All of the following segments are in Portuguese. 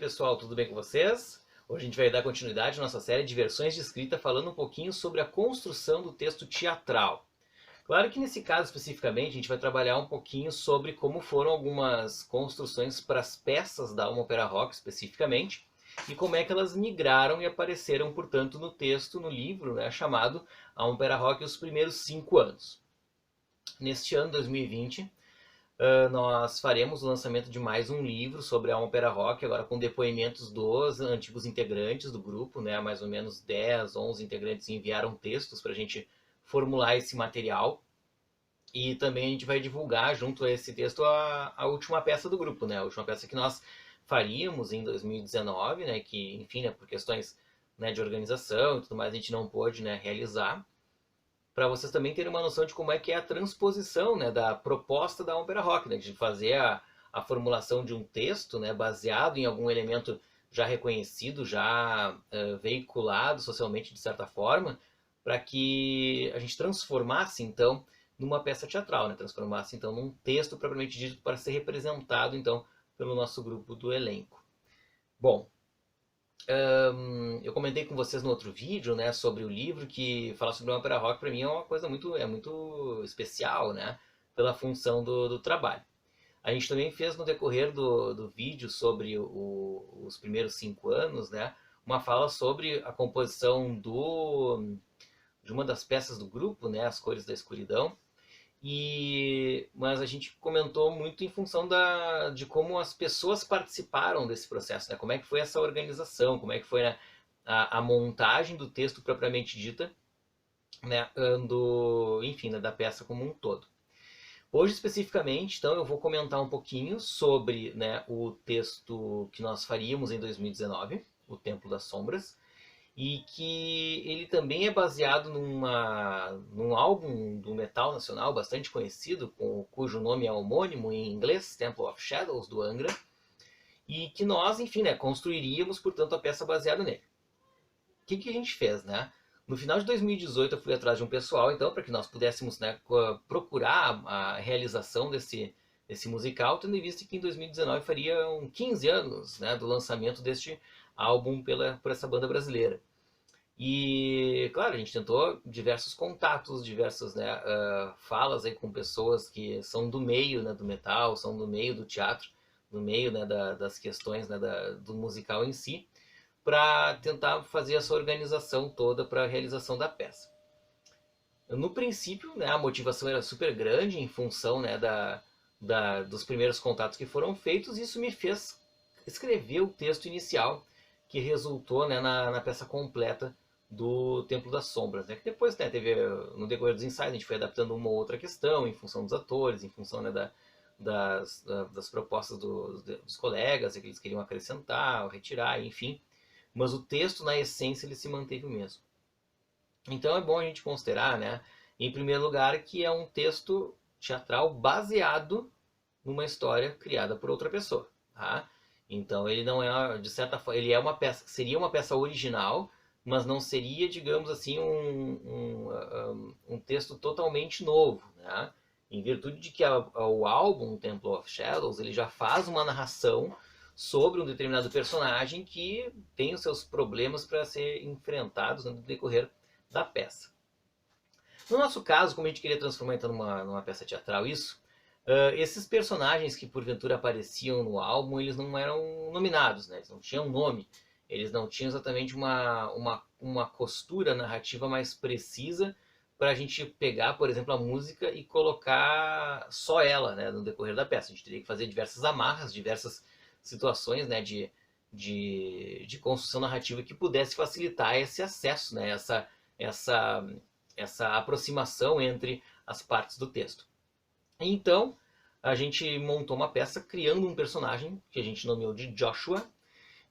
pessoal, tudo bem com vocês? Hoje a gente vai dar continuidade à nossa série de versões de escrita falando um pouquinho sobre a construção do texto teatral. Claro que nesse caso especificamente a gente vai trabalhar um pouquinho sobre como foram algumas construções para as peças da Alma Opera Rock especificamente e como é que elas migraram e apareceram, portanto, no texto, no livro, né, chamado Alma Opera Rock os primeiros 5 anos. Neste ano, 2020, nós faremos o lançamento de mais um livro sobre a ópera rock, agora com depoimentos dos antigos integrantes do grupo, né? Mais ou menos 10, 11 integrantes enviaram textos para a gente formular esse material. E também a gente vai divulgar junto a esse texto a última peça do grupo, né? A última peça que nós faríamos em 2019, né? Que, enfim, né, por questões, né, de organização e tudo mais, a gente não pôde, né, realizar, para vocês também terem uma noção de como é que é a transposição, né, da proposta da ópera rock, né, de fazer a formulação de um texto, né, baseado em algum elemento já reconhecido, já veiculado socialmente de certa forma, para que a gente transformasse então numa peça teatral, né, transformasse então num texto propriamente dito para ser representado então pelo nosso grupo do elenco. Bom, eu comentei com vocês no outro vídeo, né, sobre o livro, que falar sobre uma ópera rock para mim é uma coisa muito especial, né, pela função do trabalho. A gente também fez no decorrer do vídeo sobre os primeiros 5 anos, né, uma fala sobre a composição de uma das peças do grupo, né, As Cores da Escuridão, mas a gente comentou muito em função de como as pessoas participaram desse processo, né? Como é que foi essa organização, como é que foi, né, a montagem do texto propriamente dita, né, enfim, né, da peça como um todo. Hoje especificamente, então, eu vou comentar um pouquinho sobre, né, o texto que nós faríamos em 2019, O Templo das Sombras, e que ele também é baseado num álbum do metal nacional bastante conhecido, cujo nome é homônimo em inglês, Temple of Shadows, do Angra, e que nós, enfim, né, construiríamos, portanto, a peça baseada nele. O que a gente fez, né? No final de 2018 eu fui atrás de um pessoal, então, para que nós pudéssemos, né, procurar a realização desse musical, tendo em vista que em 2019 fariam 15 anos, né, do lançamento deste álbum por essa banda brasileira. E, claro, a gente tentou diversos contatos, diversas, né, falas aí com pessoas que são do meio, né, do metal, são do meio do teatro, do meio, né, das questões, né, do musical em si, para tentar fazer essa organização toda para a realização da peça. No princípio, né, a motivação era super grande em função, né, dos primeiros contatos que foram feitos, e isso me fez escrever o texto inicial que resultou, né, na peça completa do Templo das Sombras, né, que depois, né, teve, no decorrer dos ensaios, a gente foi adaptando uma ou outra questão em função dos atores, em função, né, das propostas dos colegas, que eles queriam acrescentar ou retirar, enfim, mas o texto, na essência, ele se manteve o mesmo. Então é bom a gente considerar, né, em primeiro lugar, que é um texto teatral baseado numa história criada por outra pessoa, tá? Então ele não é, de certa forma, ele é uma peça, seria uma peça original, mas não seria, digamos assim, um texto totalmente novo, né? Em virtude de que o álbum Temple of Shadows, ele já faz uma narração sobre um determinado personagem que tem os seus problemas para ser enfrentados no decorrer da peça. No nosso caso, como a gente queria transformar então numa peça teatral isso, esses personagens que porventura apareciam no álbum, eles não eram nominados, né? Eles não tinham nome, eles não tinham exatamente uma costura narrativa mais precisa para a gente pegar, por exemplo, a música e colocar só ela, né, no decorrer da peça. A gente teria que fazer diversas amarras, diversas situações, né, de construção narrativa que pudesse facilitar esse acesso, né, essa, essa aproximação entre as partes do texto. Então, a gente montou uma peça criando um personagem que a gente nomeou de Joshua,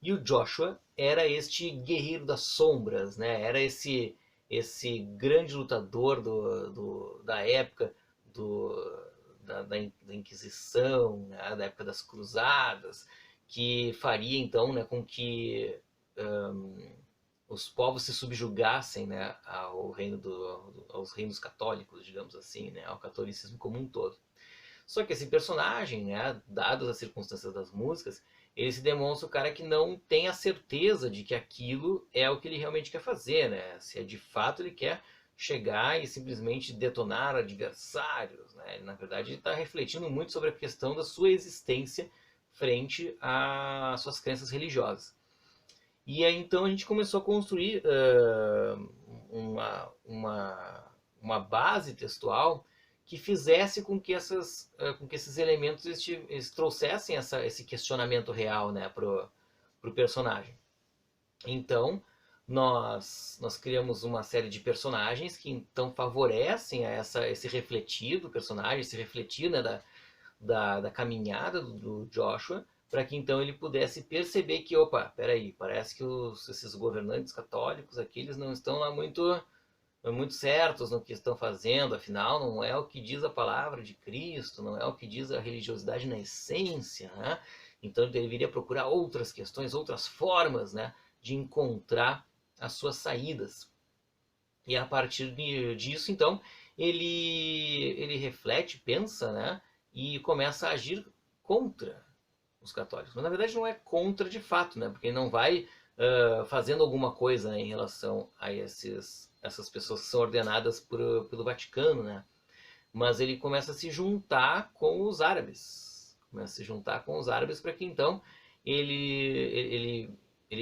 e o Joshua era este guerreiro das sombras, né? Era esse grande lutador da época da Inquisição, né? Da época das Cruzadas, que faria então, né, com que os povos se subjugassem, né, aos reinos católicos, digamos assim, né, ao catolicismo como um todo. Só que esse personagem, né, dadas as circunstâncias das músicas, ele se demonstra o cara que não tem a certeza de que aquilo é o que ele realmente quer fazer, né? Se é de fato ele quer chegar e simplesmente detonar adversários, né? Ele, na verdade, está refletindo muito sobre a questão da sua existência frente às suas crenças religiosas. E aí então a gente começou a construir uma base textual que fizesse com que, com que esses elementos eles trouxessem esse questionamento real, né, pro personagem. Então, nós criamos uma série de personagens que então favorecem esse refletir do personagem, esse refletir, né, da caminhada do Joshua, para que então ele pudesse perceber que, opa, peraí, parece que esses governantes católicos aqui, eles não estão lá muito certos no que estão fazendo, afinal não é o que diz a palavra de Cristo, não é o que diz a religiosidade na essência, né? Então ele deveria procurar outras questões, outras formas, né, de encontrar as suas saídas. E a partir disso, então, ele reflete, pensa, né, e começa a agir contra os católicos. Mas na verdade não é contra de fato, né, porque ele não vai fazendo alguma coisa, né, em relação a essas pessoas que são ordenadas pelo Vaticano, né? Mas ele começa a se juntar com os árabes. Começa a se juntar com os árabes para que então ele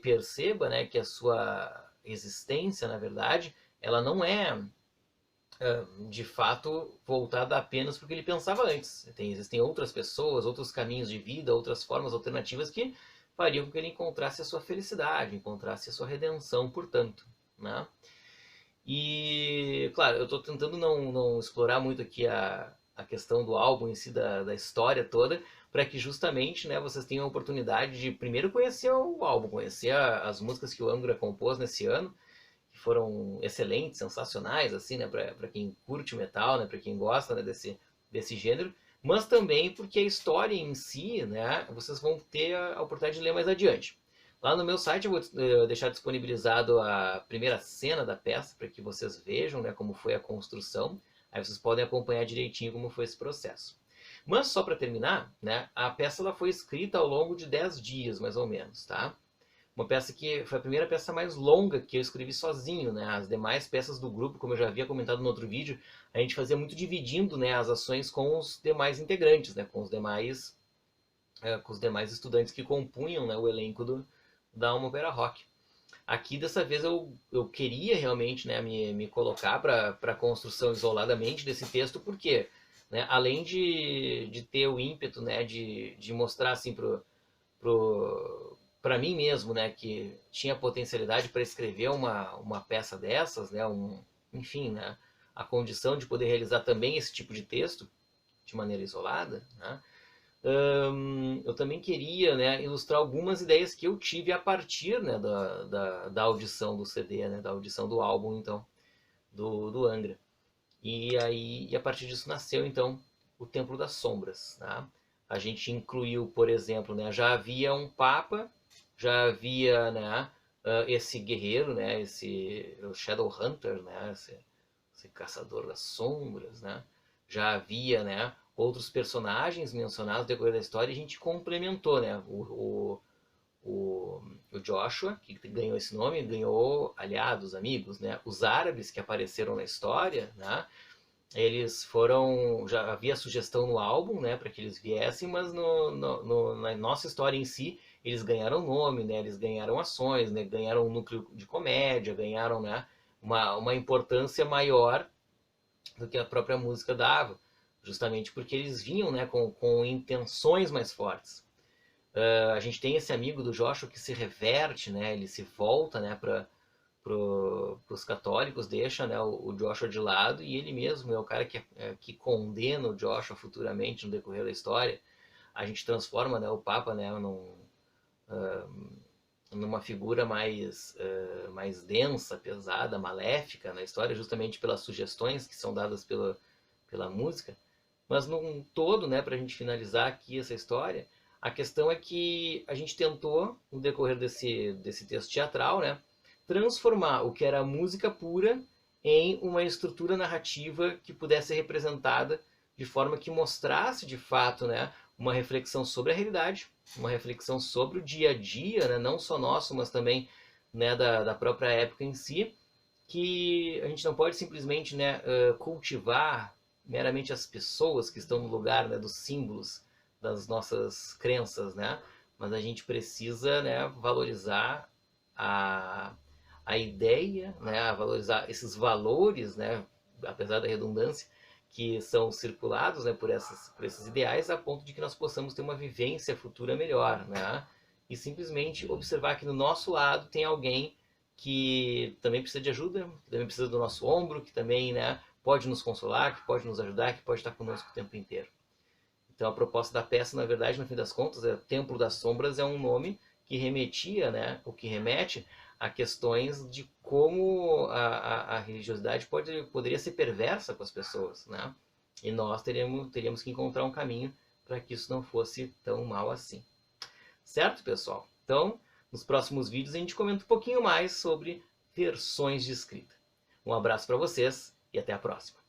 perceba, né, que a sua existência, na verdade, ela não é de fato voltada apenas porque ele pensava antes. Existem outras pessoas, outros caminhos de vida, outras formas alternativas que fariam com que ele encontrasse a sua felicidade, encontrasse a sua redenção, portanto, né? E, claro, eu estou tentando não explorar muito aqui a questão do álbum em si, da história toda, para que justamente, né, vocês tenham a oportunidade de primeiro conhecer o álbum, conhecer as músicas que o Angra compôs nesse ano, que foram excelentes, sensacionais, assim, né, para quem curte o metal, né, para quem gosta, né, desse gênero, mas também porque a história em si, né, vocês vão ter a oportunidade de ler mais adiante. Lá no meu site eu vou deixar disponibilizado a primeira cena da peça para que vocês vejam, né, como foi a construção. Aí vocês podem acompanhar direitinho como foi esse processo. Mas só para terminar, né, a peça ela foi escrita ao longo de 10 dias, mais ou menos, tá? Uma peça que foi a primeira peça mais longa que eu escrevi sozinho, né? As demais peças do grupo, como eu já havia comentado no outro vídeo, a gente fazia muito dividindo, né, as ações com os demais integrantes, né, com os demais estudantes que compunham, né, o elenco da Alma Opera Rock. Aqui dessa vez eu queria realmente, né, me colocar para a construção isoladamente desse texto, porque, né, além de ter o ímpeto, né, de mostrar assim para mim mesmo, né, que tinha potencialidade para escrever uma peça dessas, né, enfim, né, a condição de poder realizar também esse tipo de texto de maneira isolada, né, eu também queria, né, ilustrar algumas ideias que eu tive a partir, né, da audição do CD, né, da audição do álbum, então, do Angra. E a partir disso nasceu, então, o Templo das Sombras. Tá? A gente incluiu, por exemplo, né, já havia um Papa, já havia, né, esse guerreiro, né, o Shadowhunter, né, esse caçador das sombras, né, já havia, né, outros personagens mencionados no decorrer da história e a gente complementou, né, o Joshua, que ganhou esse nome, ganhou aliados, amigos, né, os árabes que apareceram na história, né, eles foram, já havia sugestão no álbum, né, para que eles viessem, mas na nossa história em si, eles ganharam nome, né, eles ganharam ações, né, ganharam um núcleo de comédia, ganharam, né, uma importância maior do que a própria música dava, justamente porque eles vinham, né, com intenções mais fortes. A gente tem esse amigo do Joshua que se reverte, né, ele se volta, né, para os católicos, deixa, né, o Joshua de lado, e ele mesmo é o cara que condena o Joshua futuramente no decorrer da história. A gente transforma, né, o Papa, né, numa figura mais densa, pesada, maléfica na história, justamente pelas sugestões que são dadas pela música. Mas num todo, né, para a gente finalizar aqui essa história, a questão é que a gente tentou, no decorrer desse texto teatral, né, transformar o que era música pura em uma estrutura narrativa que pudesse ser representada de forma que mostrasse de fato, né, uma reflexão sobre a realidade, uma reflexão sobre o dia a dia, né, não só nosso, mas também, né, da própria época em si, que a gente não pode simplesmente, né, cultivar meramente as pessoas que estão no lugar, né, dos símbolos das nossas crenças, né, mas a gente precisa, né, valorizar a, a ideia, né, valorizar esses valores, né, apesar da redundância, que são circulados, né, por esses ideais, a ponto de que nós possamos ter uma vivência futura melhor, né, e simplesmente observar que no nosso lado tem alguém que também precisa de ajuda, que também precisa do nosso ombro, que também, né, pode nos consolar, que pode nos ajudar, que pode estar conosco o tempo inteiro. Então a proposta da peça, na verdade, no fim das contas, é Templo das Sombras, é um nome que remetia, né, o que remete a questões de como a religiosidade poderia ser perversa com as pessoas, né? E nós teríamos que encontrar um caminho para que isso não fosse tão mal assim. Certo, pessoal? Então, nos próximos vídeos a gente comenta um pouquinho mais sobre versões de escrita. Um abraço para vocês e até a próxima.